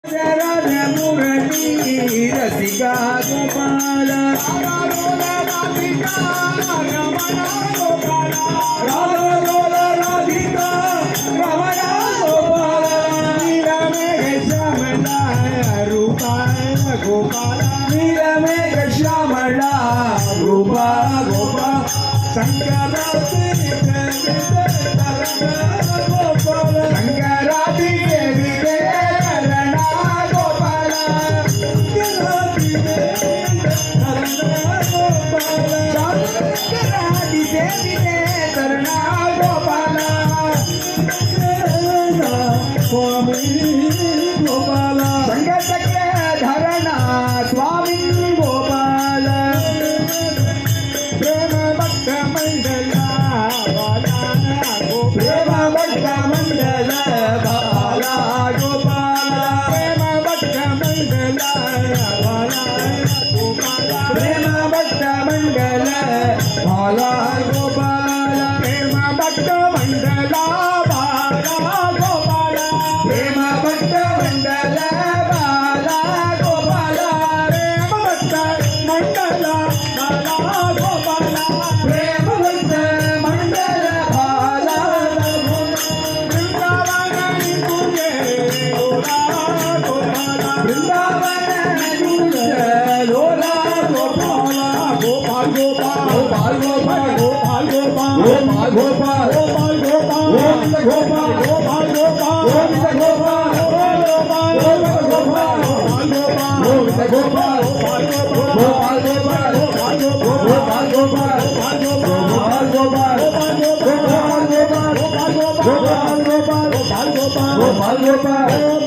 मूर्ती रसिका गोपाल राधिका रमणा गोपाल श्यामला रूपाल गोपाल नीलमेघ श्यामला रूपा गोपा शंकराती धरणा स्वामी गोपाल प्रेम भक्त मंडला प्रेम भक्त मंडल बाला गोपाल प्रेम भक्त मंडला प्रेम भक्त मंडल बाला गोपाल प्रेम भक्त मंडला बाला गोपाल प्रेम भक्त मंडल बाला गोपाल प्रेम भक्त मंडल बाला गोपाल प्रेम भक्त मंडल बाला वृंदावन तुझे लोला गोपाल वृंदावन तुझे लोला गोपाल गोपाल गोपाल गोपाल गोपाल गोपाल गोपाल गोपाल गोपाल गोपाल गोपाल गोपाल गोपाल